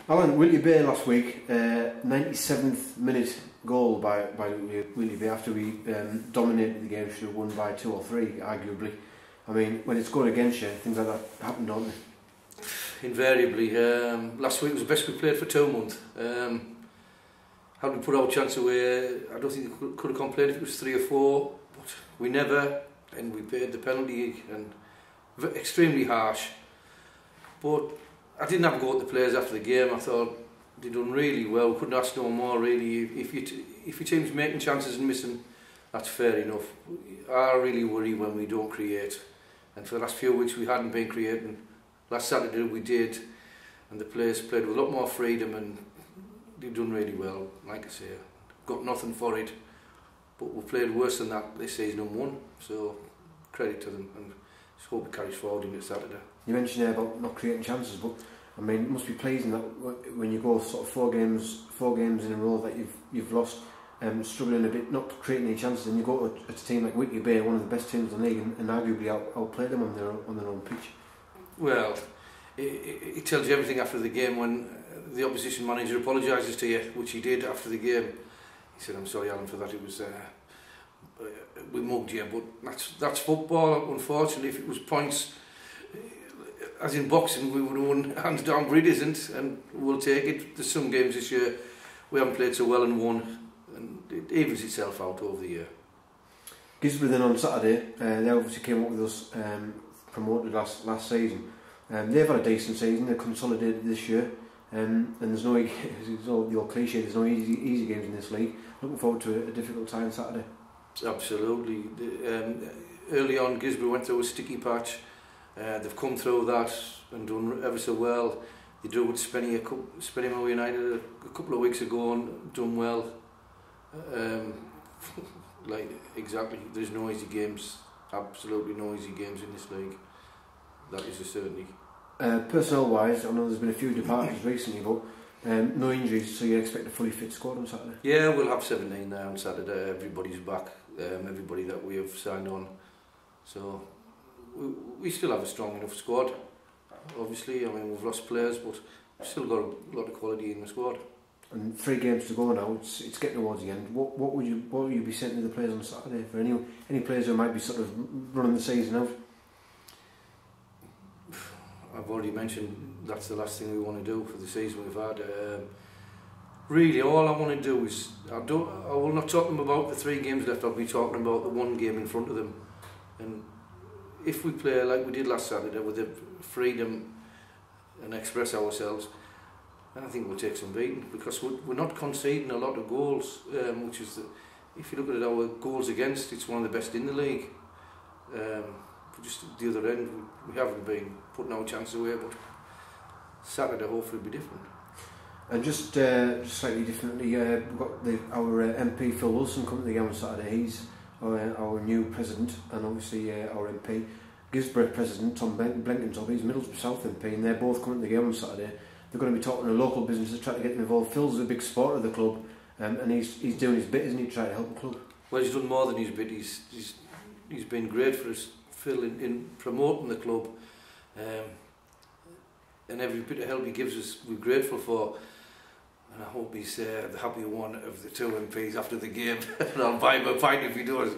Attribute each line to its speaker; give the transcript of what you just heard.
Speaker 1: Allan, Willie Bay last week, 97th minute goal by Willie Bay after we dominated the game, should have won by 2 or 3, arguably. I mean, when it's going against you, things like that happen, don't they?
Speaker 2: Invariably. Last week was the best we played for 2 months. Had we put our chance away, I don't think we could have complained if it was 3 or 4, but we never, and we paid the penalty, and extremely harsh. But I didn't have a go at the players after the game. I thought they'd done really well. Couldn't ask no more, really. If your team's making chances and missing, that's fair enough. I really worry when we don't create. And for the last few weeks we hadn't been creating. Last Saturday we did, and the players played with a lot more freedom, and they've done really well. Like I say, got nothing for it, but we've played worse than that this season and won. So credit to them, and just hope it carries forward into Saturday.
Speaker 1: You mentioned there about not creating chances, but I mean, it must be pleasing that when you go sort of four games in a row that you've lost, struggling a bit, not creating any chances, and you go to a team like Whitley Bay, one of the best teams in the league, and arguably outplay them on their own pitch.
Speaker 2: Well, it tells you everything after the game when the opposition manager apologises to you, which he did after the game. He said, "I'm sorry, Allan, for that. It was we mugged you, but that's football. Unfortunately, if it was points, as in boxing, we would have won hands down, but it isn't, and we'll take it. There's some games this year we haven't played so well and won, and it evens itself out over the year."
Speaker 1: Gisborough then on Saturday, they obviously came up with us promoted last season. They've had a decent season. They're consolidated this year, and there's no the old cliche. There's no easy games in this league. Looking forward to a difficult time Saturday.
Speaker 2: Absolutely. Early on, Gisborough went through a sticky patch. They've come through that and done ever so well. They drew with Spennymoor United a couple of weeks ago and done well. Like exactly, there's no easy games. Absolutely no easy games in this league. That is a certainty.
Speaker 1: Personnel-wise, I know there's been a few departures recently, but no injuries, so you expect a fully fit squad on Saturday?
Speaker 2: Yeah, we'll have 17 there on Saturday. Everybody's back. Everybody that we have signed on. So we still have a strong enough squad. Obviously, I mean, we've lost players, but we've still got a lot of quality in the squad.
Speaker 1: And 3 games to go now. It's getting towards the end. What would you be saying to the players on Saturday for any players who might be sort of running the season out?
Speaker 2: I've already mentioned that's the last thing we want to do for the season we've had. Really, all I want to do is I will not talk to them about the 3 games left. I'll be talking about the 1 game in front of them. And if we play like we did last Saturday with the freedom and express ourselves, then I think we'll take some beating, because we're not conceding a lot of goals, which is, if you look at our goals against, it's one of the best in the league. Just at the other end, we haven't been putting our chances away, but Saturday hopefully will be different. And
Speaker 1: just slightly differently, we've got our MP Phil Wilson coming to the game on Saturday. He's our new president, and obviously our MP. Gisborough president Tom Blenkintopp, he's Middlesbrough South MP, and they're both coming to the game on Saturday. They're going to be talking to local businesses, trying to get them involved. Phil's a big supporter of the club, and he's doing his bit, isn't he, trying to help the club?
Speaker 2: Well, he's done more than his bit. He's been great for us, Phil, in promoting the club, and every bit of help he gives us, we're grateful for. And I hope he's the happy one of the 2 MPs after the game. And I'll buy him a pint if he does.